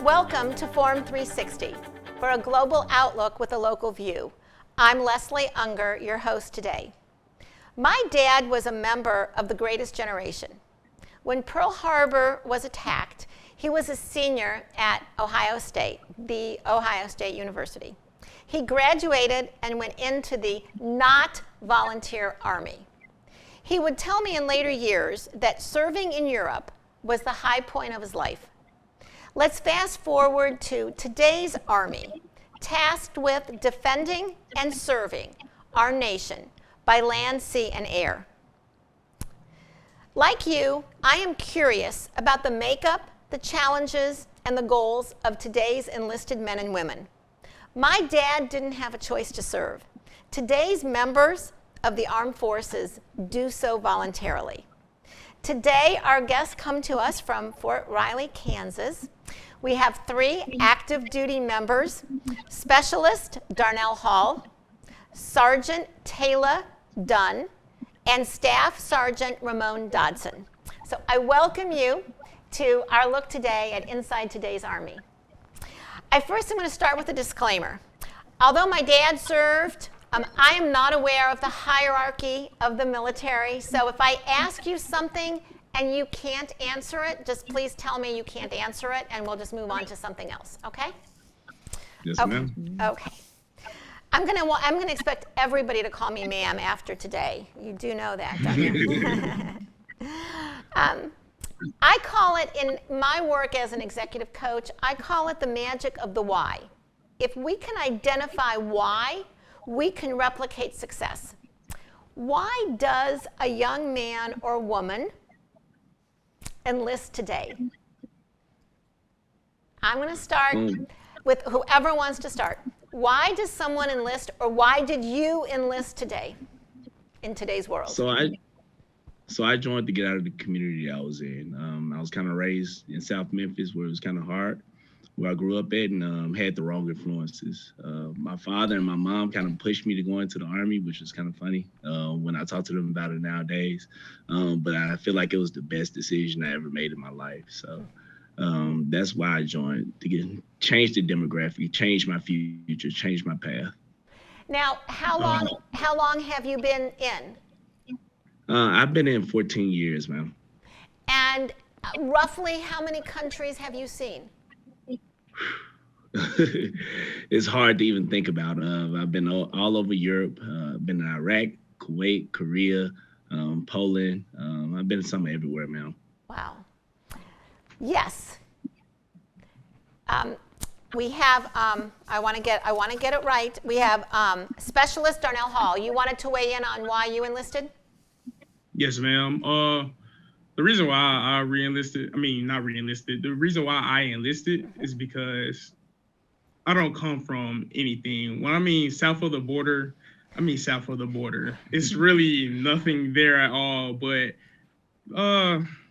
Welcome to Forum 360 for a global outlook with a local view. I'm Leslie Unger, your host today. My dad was a member of the Greatest Generation. When Pearl Harbor was attacked, he was a senior at Ohio State, the Ohio State University. He graduated and went into the not volunteer army. He would tell me in later years that serving in Europe was the high point of his life. Let's fast forward to today's Army, tasked with defending and serving our nation by land, sea, and air. Like you, I am curious about the makeup, the challenges, and the goals of today's enlisted men and women. My dad didn't have a choice to serve. Today's members of the armed forces do so voluntarily. Today, our guests come to us from Fort Riley, Kansas. We have 3 active duty members: Specialist Darnell Hall, Sergeant Tayla Dunn, and Staff Sergeant Ramone Dodson. So I welcome you to our look today at Inside Today's Army. I first am going to start with a disclaimer. Although my dad served, I am not aware of the hierarchy of the military, so if I ask you something and you can't answer it, just please tell me you can't answer it, and we'll just move on to something else, okay? Yes, okay. ma'am. Okay. I'm gonna expect everybody to call me ma'am after today. You do know that, don't you? I call it, in my work as an executive coach, I call it the magic of the why. If we can identify why, we can replicate success. Why does a young man or woman enlist today? I'm going to start with whoever wants to start. Why does someone enlist, or why did you enlist today in today's world? So I joined to get out of the community I was in. I was kind of raised in South Memphis, where it was kind of hard, where I grew up at, and had the wrong influences. My father and my mom kind of pushed me to go into the Army, which is kind of funny when I talk to them about it nowadays. But I feel like it was the best decision I ever made in my life. So that's why I joined, to change the demographic, change my future, change my path. Now, how long have you been in? I've been in 14 years, ma'am. And roughly how many countries have you seen? It's hard to even think about. I've been all over Europe. Been in Iraq, Kuwait, Korea, Poland. I've been somewhere everywhere, man. Wow. Yes. We have. I want to get it right. We have Specialist Darnell Hall. You wanted to weigh in on why you enlisted? Yes, ma'am. The reason why I the reason why I enlisted is because I don't come from anything. When I mean south of the border, I mean south of the border. It's really nothing there at all, but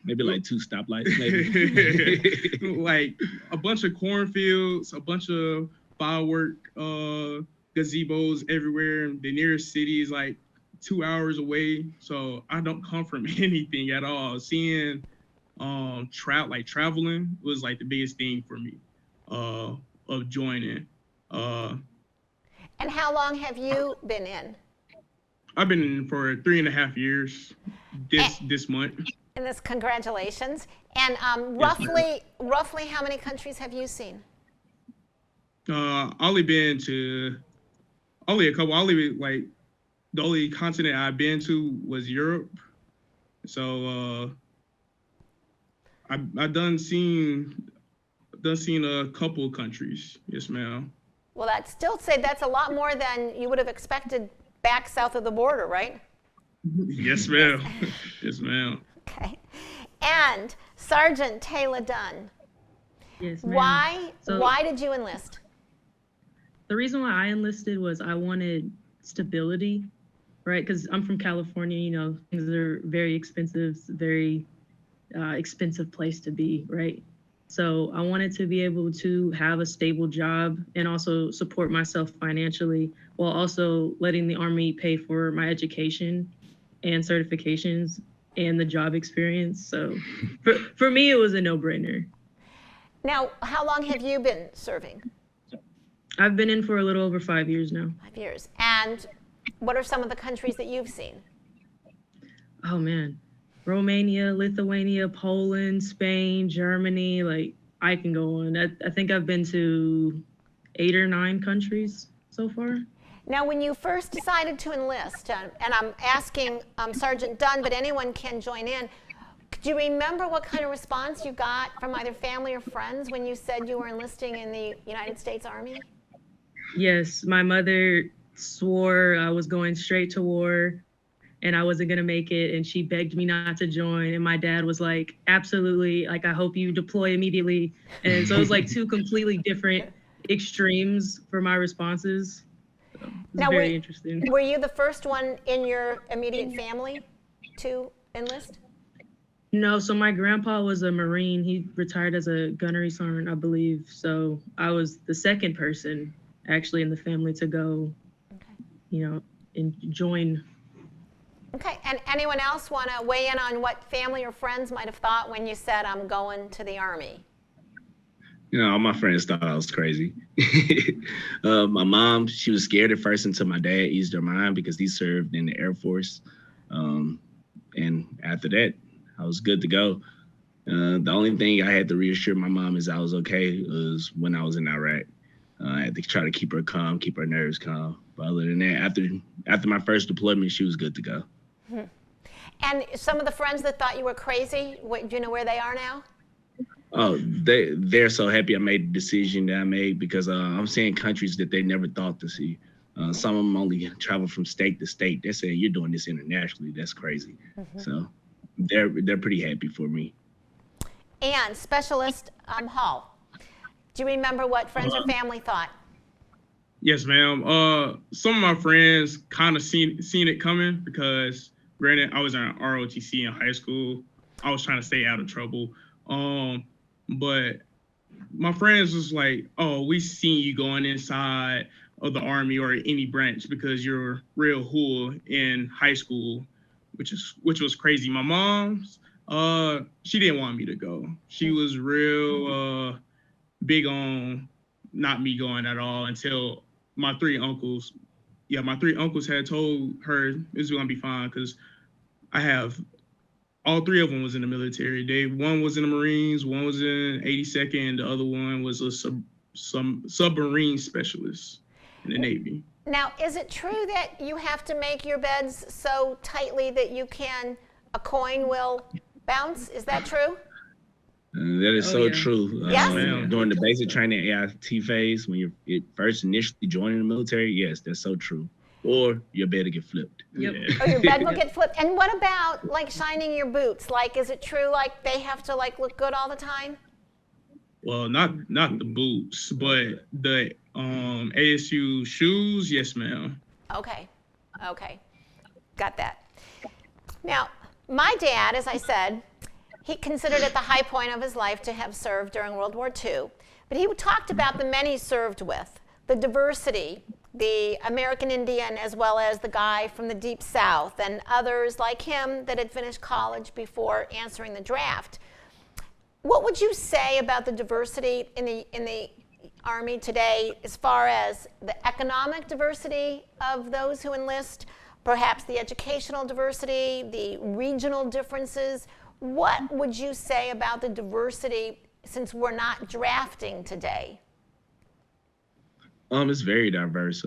maybe like 2 stoplights, maybe. like a bunch of cornfields, a bunch of firework gazebos everywhere. The nearest city is like 2 hours away, so I don't come from anything at all. Seeing traveling was like the biggest thing for me of joining. And how long have you been in? I've been in for 3.5 years this month. And this, congratulations. And roughly how many countries have you seen? Only been to a couple. The only continent I've been to was Europe. So I've done seen a couple of countries. Yes, ma'am. Well, I'd still say that's a lot more than you would have expected back south of the border, right? Yes, ma'am. Yes, ma'am. Okay. And Sergeant Tayla Dunn. Yes, ma'am. Why did you enlist? The reason why I enlisted was I wanted stability, right? Because I'm from California, you know, things are very expensive, very expensive place to be, right? So I wanted to be able to have a stable job and also support myself financially while also letting the Army pay for my education and certifications and the job experience. So for me, it was a no-brainer. Now, how long have you been serving? I've been in for a little over 5 years now. 5 years. And what are some of the countries that you've seen? Oh man, Romania, Lithuania, Poland, Spain, Germany, like I can go on. I think I've been to 8 or 9 countries so far. Now, when you first decided to enlist, and I'm asking Sergeant Dunn, but anyone can join in, do you remember what kind of response you got from either family or friends when you said you were enlisting in the United States Army? Yes, my mother swore I was going straight to war and I wasn't gonna make it, and she begged me not to join. And my dad was like, absolutely, like I hope you deploy immediately. And so it was like 2 completely different extremes for my responses. So it was Now, very interesting. Were you the first one in your immediate family to enlist? No, so my grandpa was a Marine. He retired as a gunnery sergeant, I believe. So I was the second person actually in the family to go, and join. Okay, and anyone else want to weigh in on what family or friends might have thought when you said, I'm going to the Army? All my friends thought I was crazy. My mom, she was scared at first until my dad eased her mind because he served in the Air Force. And after that, I was good to go. The only thing I had to reassure my mom is I was okay was when I was in Iraq. I had to try to keep her calm, keep her nerves calm. But other than that, after my first deployment, she was good to go. Hmm. And some of the friends that thought you were crazy, do you know where they are now? Oh, they're so happy I made the decision that I made because I'm seeing countries that they never thought to see. Some of them only travel from state to state. They're saying you're doing this internationally. That's crazy. Mm-hmm. So they're pretty happy for me. And Specialist Hall, do you remember what friends or family thought? Yes, ma'am. Some of my friends kind of seen it coming because, granted, I was in ROTC in high school. I was trying to stay out of trouble. But my friends was like, "Oh, we seen you going inside of the Army or any branch because you're real cool in high school," which was crazy. My mom's, she didn't want me to go. She was real big on not me going at all until my 3 uncles. Yeah, my 3 uncles had told her it was gonna be fine because I have all 3 of them was in the military. One was in the Marines, one was in 82nd, and the other one was a submarine specialist in the Navy. Now, is it true that you have to make your beds so tightly that a coin will bounce? Is that true? That is true. Yes? During the basic training AIT phase, when you're first initially joining the military, yes, that's so true. Or your bed will get flipped. Yep. Yeah. Or your bed will get flipped. And what about like shining your boots? Like, is it true like they have to like look good all the time? Well, not the boots, but the ASU shoes. Yes, ma'am. Okay. Got that. Now, my dad, as I said, he considered it the high point of his life to have served during World War II. But he talked about the men he served with, the diversity, the American Indian, as well as the guy from the Deep South, and others like him that had finished college before answering the draft. What would you say about the diversity in the Army today as far as the economic diversity of those who enlist, perhaps the educational diversity, the regional differences? What would you say about the diversity since we're not drafting today? It's very diverse.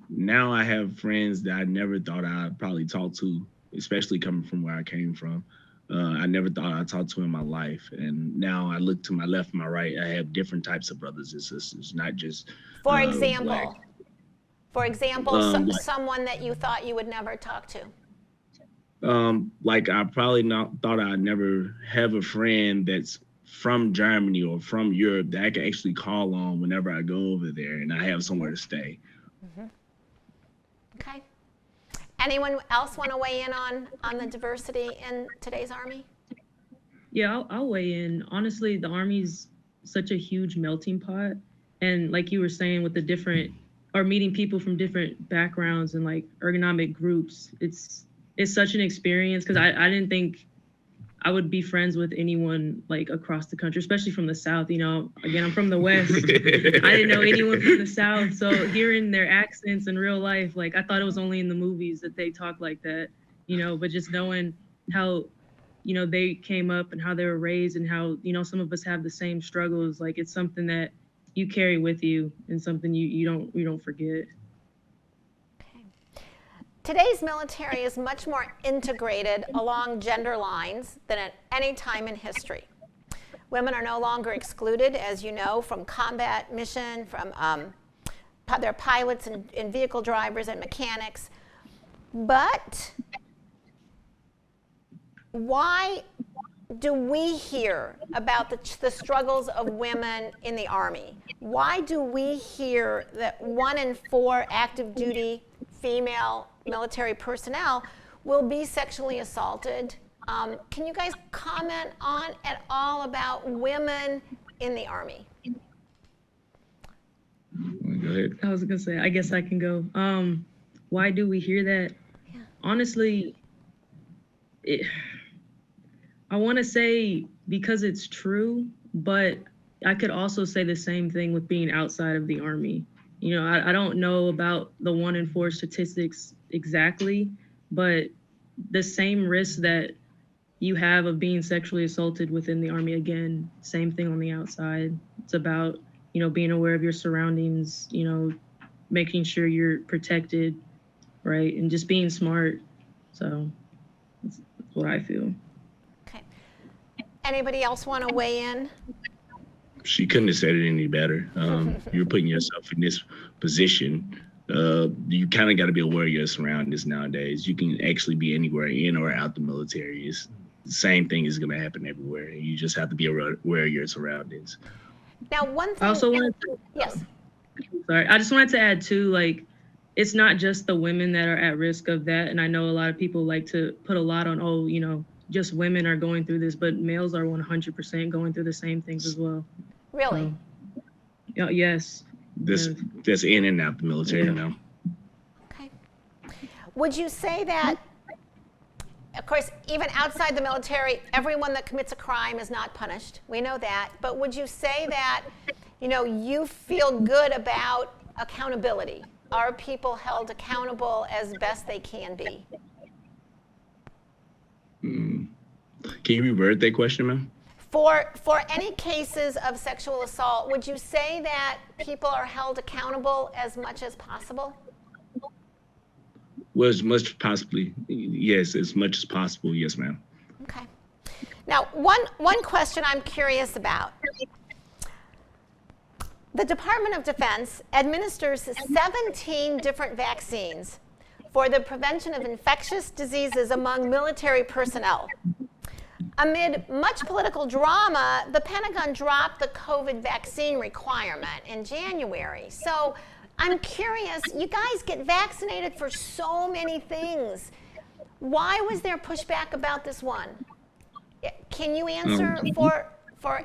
Now I have friends that I never thought I'd probably talk to, especially coming from where I came from. I never thought I'd talk to in my life. And now I look to my left and my right, I have different types of brothers and sisters, not just For example, black. Someone that you thought you would never talk to. Like I probably not thought I'd never have a friend that's from Germany or from Europe that I can actually call on whenever I go over there and I have somewhere to stay. Mm-hmm. Okay. Anyone else want to weigh in on the diversity in today's Army? Yeah, I'll weigh in. Honestly, the Army's such a huge melting pot. And like you were saying, with the different, or meeting people from different backgrounds and like ergonomic groups, it's such an experience, because I didn't think I would be friends with anyone like across the country, especially from the South. You know, again, I'm from the West. I didn't know anyone from the South. So hearing their accents in real life, like I thought it was only in the movies that they talk like that, you know, but just knowing how, you know, they came up and how they were raised and how, you know, some of us have the same struggles. Like it's something that you carry with you and something you don't forget. Today's military is much more integrated along gender lines than at any time in history. Women are no longer excluded, as you know, from combat mission, from their pilots and vehicle drivers and mechanics. But why do we hear about the struggles of women in the Army? Why do we hear that 1 in 4 active duty female military personnel will be sexually assaulted? Can you guys comment on at all about women in the Army? Go ahead. I was gonna say, I guess I can go. Why do we hear that? Yeah. Honestly, I want to say because it's true, but I could also say the same thing with being outside of the Army. You know, I don't know about the 1 in 4 statistics exactly, but the same risk that you have of being sexually assaulted within the Army, again, same thing on the outside. It's about, you know, being aware of your surroundings, you know, making sure you're protected, right? And just being smart. So that's what I feel. Okay. Anybody else want to weigh in? She couldn't have said it any better. You're putting yourself in this position. You kind of got to be aware of your surroundings nowadays. You can actually be anywhere in or out the military. It's the same thing is going to happen everywhere. You just have to be aware of your surroundings. Now, one thing. I also wanted to, yes. Sorry, I just wanted to add too, like, it's not just the women that are at risk of that. And I know a lot of people like to put a lot on, oh, you know, just women are going through this, but males are 100% going through the same things as well. Really? So, yes. That's in and out the military now. Okay. Would you say that, of course, even outside the military, everyone that commits a crime is not punished? We know that. But would you say that, you know, you feel good about accountability? Are people held accountable as best they can be? Can you revert that question, ma'am? For any cases of sexual assault, would you say that people are held accountable as much as possible? Well, as much as possibly, yes, as much as possible, yes, ma'am. Okay. Now, one question I'm curious about. The Department of Defense administers 17 different vaccines for the prevention of infectious diseases among military personnel. Amid much political drama, the Pentagon dropped the COVID vaccine requirement in January. So I'm curious, you guys get vaccinated for so many things. Why was there pushback about this one? Can you answer for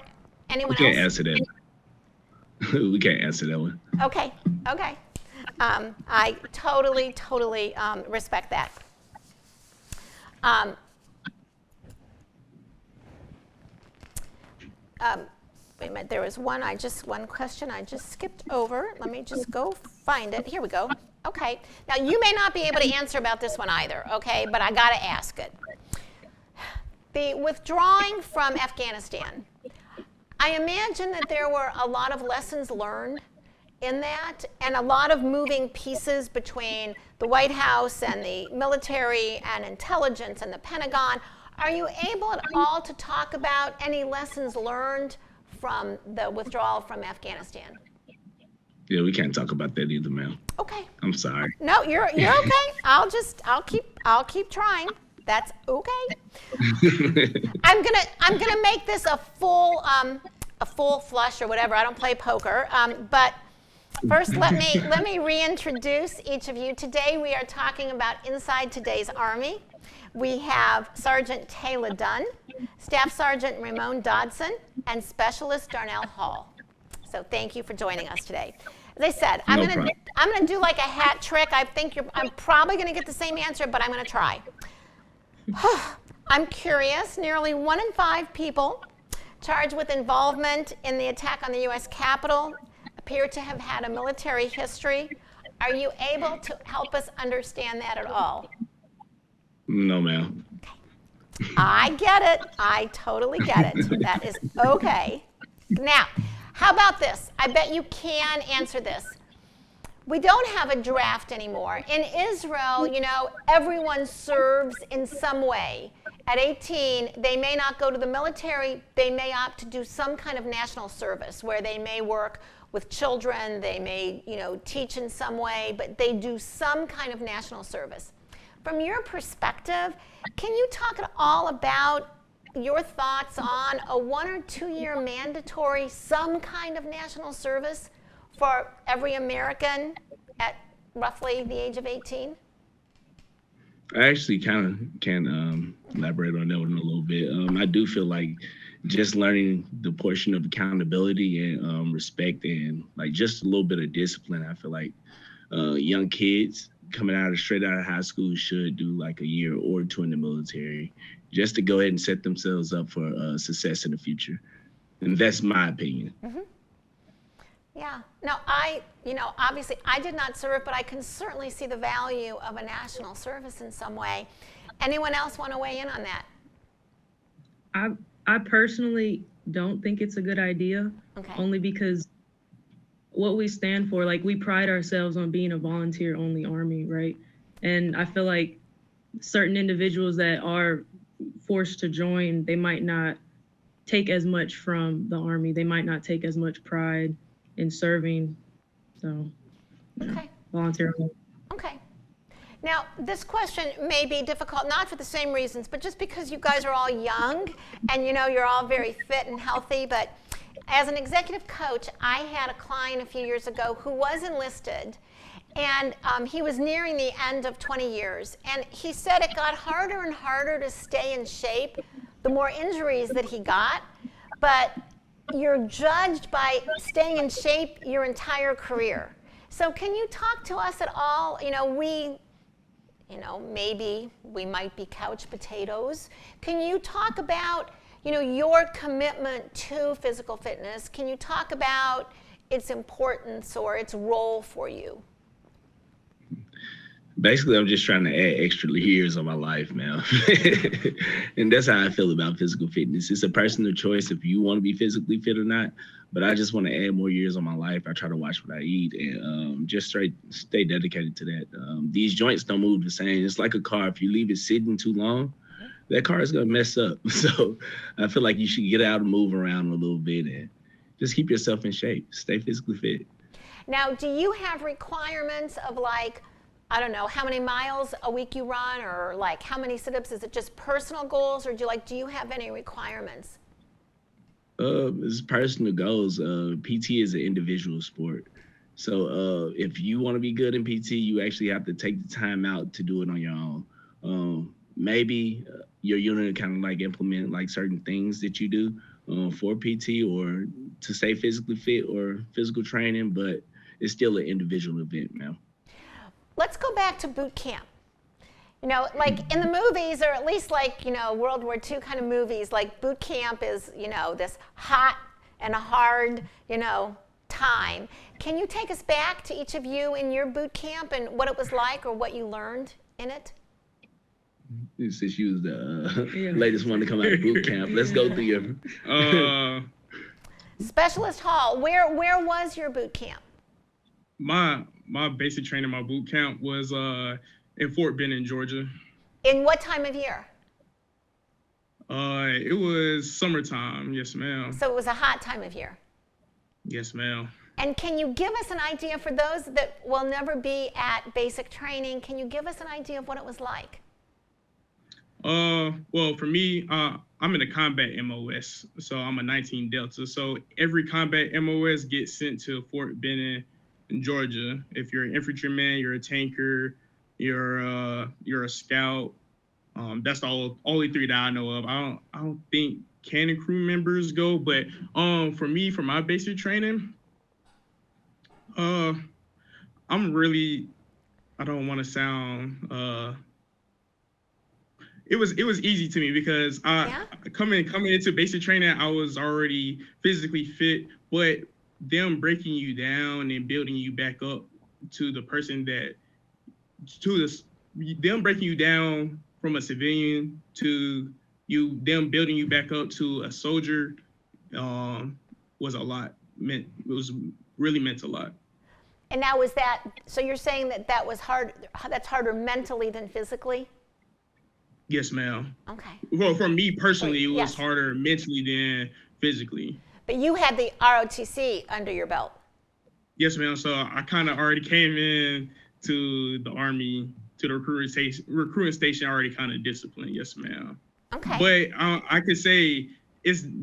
anyone else? We can't answer that. We can't answer that one. Okay. I totally respect that. Wait a minute, there was one question I just skipped over. Let me just go find it. Here we go. Okay. Now, you may not be able to answer about this one either, okay, but I got to ask it. The withdrawing from Afghanistan, I imagine that there were a lot of lessons learned in that and a lot of moving pieces between the White House and the military and intelligence and the Pentagon. Are you able at all to talk about any lessons learned from the withdrawal from Afghanistan? Yeah, we can't talk about that either, ma'am. Okay. I'm sorry. No, you're okay. I'll keep trying. That's okay. I'm gonna make this a full flush or whatever. I don't play poker. But first, let me reintroduce each of you. Today we are talking about Inside Today's Army. We have Sergeant Tayla Dunn, Staff Sergeant Ramone Dodson, and Specialist Darnell Hall. So thank you for joining us today. As I said, I'm gonna do like a hat trick. I'm probably gonna get the same answer, but I'm gonna try. I'm curious, nearly 1 in 5 people charged with involvement in the attack on the U.S. Capitol appear to have had a military history. Are you able to help us understand that at all? No, ma'am. Okay. I get it. I totally get it. That is okay. Now, how about this? I bet you can answer this. We don't have a draft anymore. In Israel, you know, everyone serves in some way. At 18, they may not go to the military. They may opt to do some kind of national service where they may work with children. They may, you know, teach in some way, but they do some kind of national service. From your perspective, can you talk at all about your thoughts on a 1 or 2 year mandatory, some kind of national service for every American at roughly the age of 18? I actually kind of can elaborate on that one a little bit. I do feel like just learning the portion of accountability and respect and like just a little bit of discipline. I feel like young kids coming straight out of high school should do like a year or 2 in the military just to go ahead and set themselves up for success in the future. And that's my opinion. Mm-hmm. Yeah. Now, obviously I did not serve, but I can certainly see the value of a national service in some way. Anyone else want to weigh in on that? I personally don't think it's a good idea. Okay. Only because what we stand for, like we pride ourselves on being a volunteer-only Army, right? And I feel like certain individuals that are forced to join, they might not take as much from the Army. They might not take as much pride in serving. So, okay. Volunteer. Okay. Now, this question may be difficult, not for the same reasons, but just because you guys are all young and you know you're all very fit and healthy. But as an executive coach, I had a client a few years ago who was enlisted, and he was nearing the end of 20 years. And he said it got harder and harder to stay in shape the more injuries that he got. But you're judged by staying in shape your entire career. So can you talk to us at all? Maybe we might be couch potatoes. Can you talk about, your commitment to physical fitness? Can you talk about its importance or its role for you? Basically, I'm just trying to add extra years on my life, man. And that's how I feel about physical fitness. It's a personal choice if you want to be physically fit or not. But I just want to add more years on my life. I try to watch what I eat and just stay dedicated to that. These joints don't move the same. It's like a car. If you leave it sitting too long, that car is going to mess up. So I feel like you should get out and move around a little bit and just keep yourself in shape. Stay physically fit. Now, do you have requirements of I don't know, how many miles a week you run or how many sit-ups? Is it just personal goals or do you have any requirements? It's personal goals. PT is an individual sport. So if you want to be good in PT, you actually have to take the time out to do it on your own. Maybe your unit kind of implement certain things that you do for PT or to stay physically fit or physical training, but it's still an individual event, man. Let's go back to boot camp. In the movies, or at least World War II kind of movies, boot camp is, this hot and hard, time. Can you take us back to each of you in your boot camp and what it was like or what you learned in it? Since you was the latest one to come out of boot camp, let's go through your... Specialist Hall, where was your boot camp? My basic training, my boot camp was in Fort Benning, Georgia. In what time of year? It was summertime, yes, ma'am. So it was a hot time of year? Yes, ma'am. And can you give us an idea, for those that will never be at basic training, can you give us an idea of what it was like? Well, for me, I'm in a combat MOS, so I'm a 19 Delta. So every combat MOS gets sent to Fort Benning in Georgia. If you're an infantryman, you're a tanker, you're a scout, That's the only 3 that I know of. I don't think cannon crew members go, but for me, for my basic training, I'm really, I don't want to sound it was easy to me because coming into basic training, I was already physically fit, but them breaking you down and building you back up to the person them breaking you down from a civilian to them building you back up to a soldier was a lot. It was really meant a lot. And now so you're saying that was hard, that's harder mentally than physically? Yes, ma'am. Okay. Well, for me personally, it was harder mentally than physically. But you had the ROTC under your belt. Yes, ma'am. So I kind of already came in to the Army, to the recruiting station already kind of disciplined. Yes, ma'am. Okay. But I could say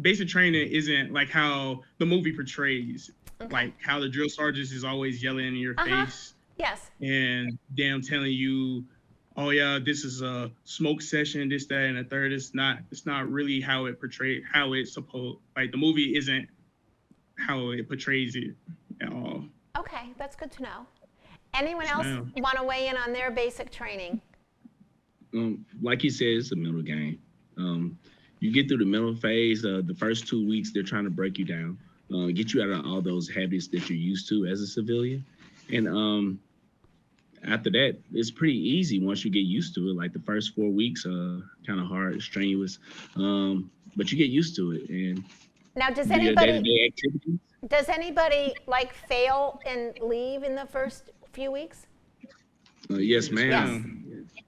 basic training isn't like how the movie portrays, like how the drill sergeants is always yelling in your face. Yes. And them telling you, oh yeah, this is a smoke session, this, that, and the third. It's not really how it portrays, how it's supposed, like the movie isn't how it portrays it at all. Okay, that's good to know. Anyone else want to weigh in on their basic training? Like you said, it's a mental game. You get through the mental phase, the first 2 weeks, they're trying to break you down, get you out of all those habits that you're used to as a civilian. And after that, it's pretty easy once you get used to it. Like the first 4 weeks, kind of hard, strenuous, but you get used to it. And now, does anybody like fail and leave in the first few weeks? Yes, ma'am. Yes.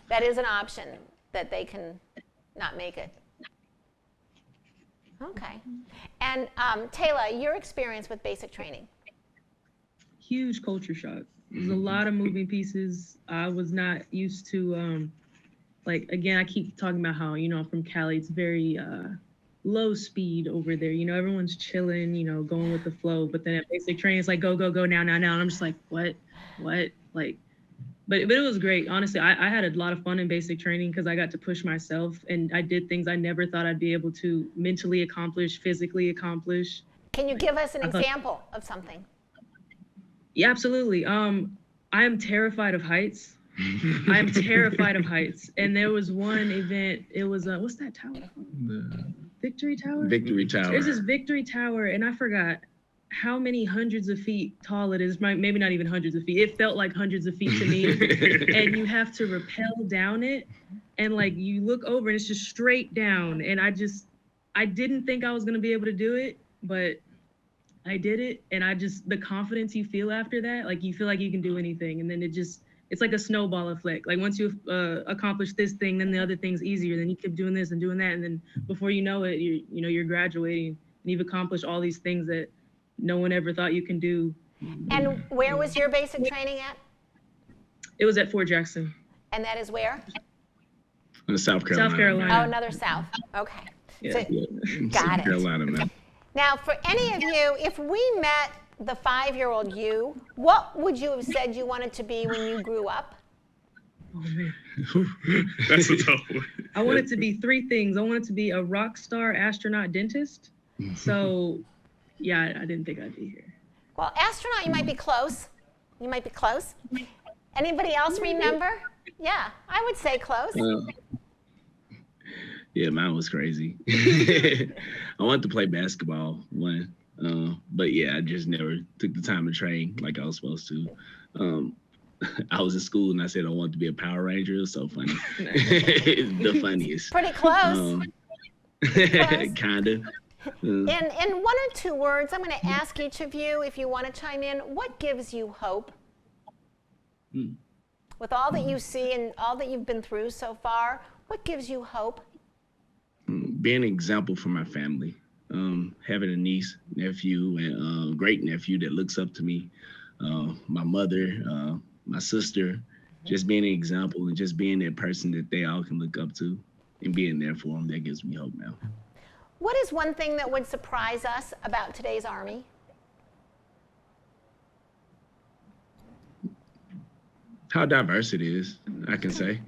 That is an option, that they can not make it. Okay. And Tayla, your experience with basic training? Huge culture shock. There's a lot of moving pieces. I was not used to, again, I keep talking about how, I'm from Cali. It's very low speed over there. Everyone's chilling, going with the flow. But then at basic training, it's like, go, go, go, now. And I'm just like, what? But it was great. Honestly, I had a lot of fun in basic training because I got to push myself and I did things I never thought I'd be able to mentally accomplish, physically accomplish. Can you give us an example of something? Yeah, absolutely. I am terrified of heights. I am terrified of heights. And there was one event, it was, what's that tower called? Victory Tower? Victory Tower. There's this Victory Tower, and I forgot how many hundreds of feet tall it is. Maybe not even hundreds of feet. It felt like hundreds of feet to me. And you have to rappel down it. And you look over and it's just straight down. And I didn't think I was going to be able to do it, but I did it. And the confidence you feel after that, you feel like you can do anything. And then it's like a snowball effect. Once you've accomplished this thing, then the other thing's easier. Then you keep doing this and doing that. And then before you know it, you're graduating and you've accomplished all these things that no one ever thought you can do. And where was your basic training at? It was at Fort Jackson. And that is where? In South Carolina. South Carolina. Oh, another South. Okay. Yeah. So, got South it. Carolina, man. Now, for any of you, if we met the 5-year-old you, what would you have said you wanted to be when you grew up? Oh, man. That's a tough one. I wanted to be 3 things. I wanted to be a rock star, astronaut, dentist. So, yeah, I didn't think I'd be here. Well, astronaut, you might be close. Anybody else remember? Yeah, I would say close. Yeah, mine was crazy. I wanted to play basketball, but yeah, I just never took the time to train like I was supposed to. I was in school and I said I wanted to be a Power Ranger. It was so funny. The funniest. Pretty close. Kinda. In 1 or 2 words, I'm going to ask each of you, if you want to chime in, what gives you hope? With all that you see and all that you've been through so far, what gives you hope? Being an example for my family. Having a niece, nephew, and great nephew that looks up to me. My mother, my sister. Just being an example and just being that person that they all can look up to and being there for them, that gives me hope now. What is one thing that would surprise us about today's Army? How diverse it is, I can say.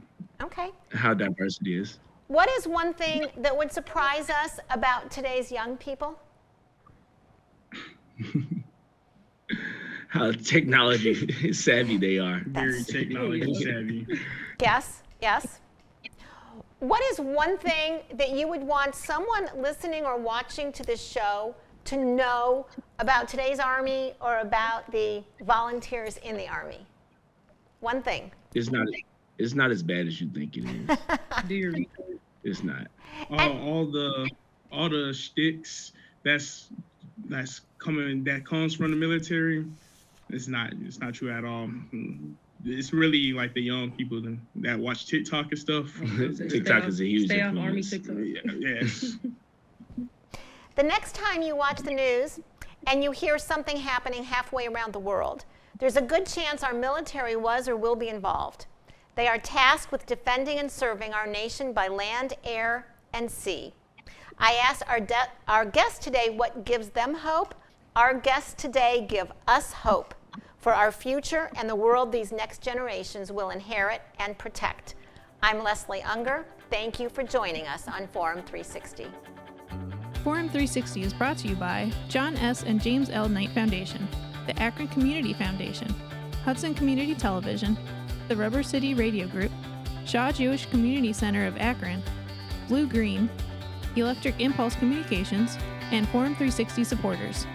Okay. how diverse it is. What is one thing that would surprise us about today's young people? How technology savvy they are. Very technology savvy. Yes, yes. What is one thing that you would want someone listening or watching to this show to know about today's Army or about the volunteers in the Army? One thing. It's not as bad as you think it is. Do your research. It's not. All the shticks that comes from the military, it's not true at all. It's really like the young people that watch TikTok and stuff. TikTok is a huge Stay off Army influence. TikTok. Yes. The next time you watch the news and you hear something happening halfway around the world, there's a good chance our military was or will be involved. They are tasked with defending and serving our nation by land, air, and sea. I asked our guests today what gives them hope. Our guests today give us hope for our future and the world these next generations will inherit and protect. I'm Leslie Unger. Thank you for joining us on Forum 360. Forum 360 is brought to you by John S. and James L. Knight Foundation, the Akron Community Foundation, Hudson Community Television, the Rubber City Radio Group, Shaw Jewish Community Center of Akron, Blue Green, Electric Impulse Communications, and Forum 360 supporters.